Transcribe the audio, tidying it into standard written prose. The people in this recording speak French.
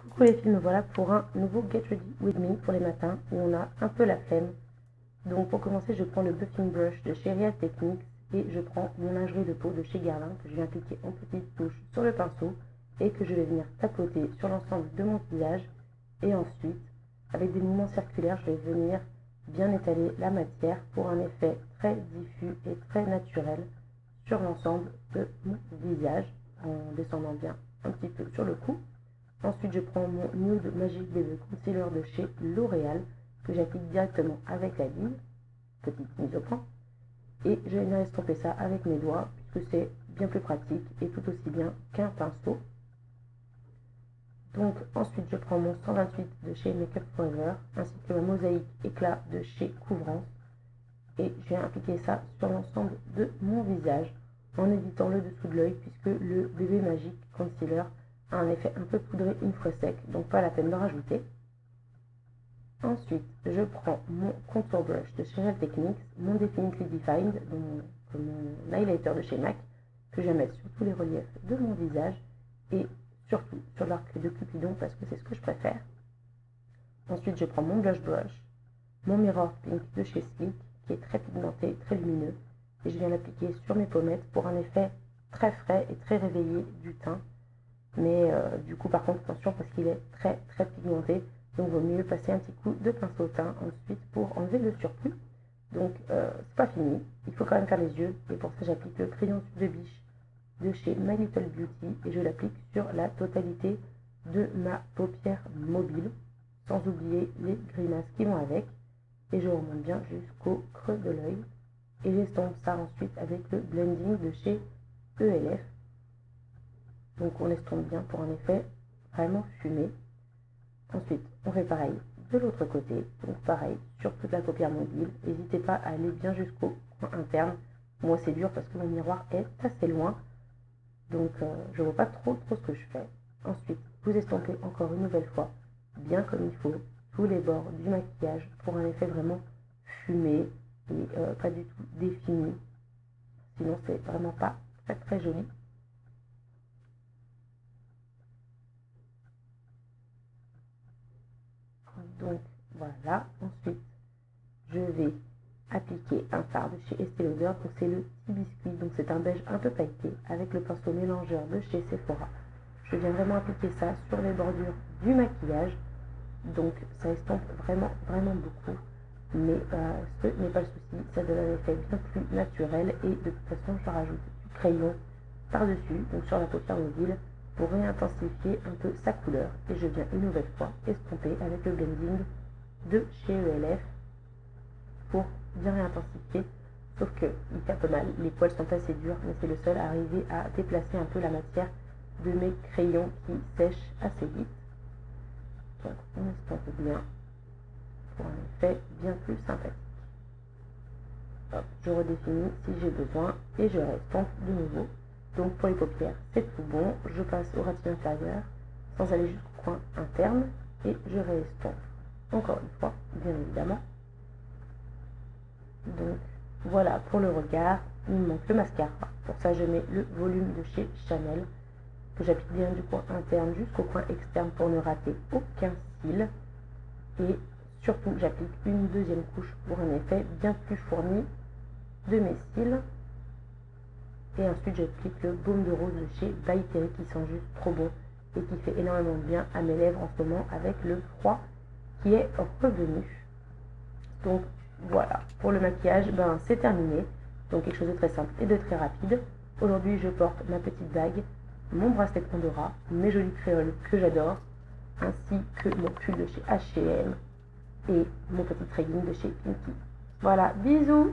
Coucou les filles, me voilà pour un nouveau Get Ready With Me pour les matins où on a un peu la flemme. Donc pour commencer, je prends le Buffing Brush de chez Real Techniques et je prends mon lingerie de peau de chez Guerlain que je viens appliquer en petites touches sur le pinceau et que je vais venir tapoter sur l'ensemble de mon visage. Et ensuite, avec des mouvements circulaires, je vais venir bien étaler la matière pour un effet très diffus et très naturel sur l'ensemble de mon visage en descendant bien un petit peu sur le cou. Ensuite, je prends mon Nude Magic Baby Concealer de chez L'Oréal que j'applique directement avec la ligne, petite mise au point, et je vais venir estomper ça avec mes doigts puisque c'est bien plus pratique et tout aussi bien qu'un pinceau. Donc ensuite, je prends mon 128 de chez Makeup Forever ainsi que ma mosaïque éclat de chez Couvrance et je viens appliquer ça sur l'ensemble de mon visage en évitant le dessous de l'œil puisque le Bébé Magic Concealer a un effet un peu poudré une fois sec, donc pas la peine d'en rajouter. Ensuite, je prends mon Contour Brush de chez Real Techniques, mon Definitely Defined, mon highlighter de chez MAC, que je vais mettre sur tous les reliefs de mon visage et surtout sur l'arc de Cupidon parce que c'est ce que je préfère. Ensuite, je prends mon Blush Brush, mon Mirror Pink de chez Sleek, qui est très pigmenté, très lumineux, et je viens l'appliquer sur mes pommettes pour un effet très frais et très réveillé du teint. Mais du coup, par contre, attention parce qu'il est très pigmenté. Donc, il vaut mieux passer un petit coup de pinceau au teint ensuite pour enlever le surplus. Donc, c'est pas fini. Il faut quand même faire les yeux. Et pour ça, j'applique le crayon de biche de chez My Little Beauty. Et je l'applique sur la totalité de ma paupière mobile. Sans oublier les grimaces qui vont avec. Et je remonte bien jusqu'au creux de l'œil. Et j'estompe ça ensuite avec le blending de chez ELF. Donc on estompe bien pour un effet vraiment fumé. Ensuite, on fait pareil de l'autre côté. Donc pareil sur toute la paupière mobile. N'hésitez pas à aller bien jusqu'au coin interne. Moi c'est dur parce que mon miroir est assez loin. Donc je ne vois pas trop ce que je fais. Ensuite, vous estompez encore une nouvelle fois, bien comme il faut, tous les bords du maquillage pour un effet vraiment fumé et pas du tout défini. Sinon c'est vraiment pas très joli. Donc voilà, ensuite je vais appliquer un fard de chez Estée Lauder, donc c'est le petit biscuit, donc c'est un beige un peu pailleté avec le pinceau mélangeur de chez Sephora. Je viens vraiment appliquer ça sur les bordures du maquillage, donc ça estompe vraiment beaucoup, mais ce n'est pas le souci, ça donne un effet bien plus naturel et de toute façon je rajoute du crayon par-dessus, donc sur la paupière mobile, pour réintensifier un peu sa couleur. Et je viens une nouvelle fois estomper avec le blending de chez ELF pour bien réintensifier. Sauf que il fait un peu mal, les poils sont assez durs, mais c'est le seul à arriver à déplacer un peu la matière de mes crayons qui sèchent assez vite. Donc on estompe bien pour un effet bien plus sympathique. Hop, je redéfinis si j'ai besoin et je réestompe de nouveau. Donc pour les paupières, c'est tout bon. Je passe au ratil inférieur sans aller jusqu'au coin interne et je réestompe encore une fois, bien évidemment. Donc voilà pour le regard. Il me manque le mascara. Pour ça, je mets le volume de chez Chanel que j'applique bien du coin interne jusqu'au coin externe pour ne rater aucun cil. Et surtout, j'applique une deuxième couche pour un effet bien plus fourni de mes cils. Et ensuite, j'applique le baume de rose de chez By Terry qui sent juste trop bon et qui fait énormément de bien à mes lèvres en ce moment avec le froid qui est revenu. Donc voilà, pour le maquillage, c'est terminé. Donc quelque chose de très simple et de très rapide. Aujourd'hui, je porte ma petite bague, mon bracelet Pandora, mes jolies créoles que j'adore, ainsi que mon pull de chez H&M et mon petit legging de chez Pinky. Voilà, bisous!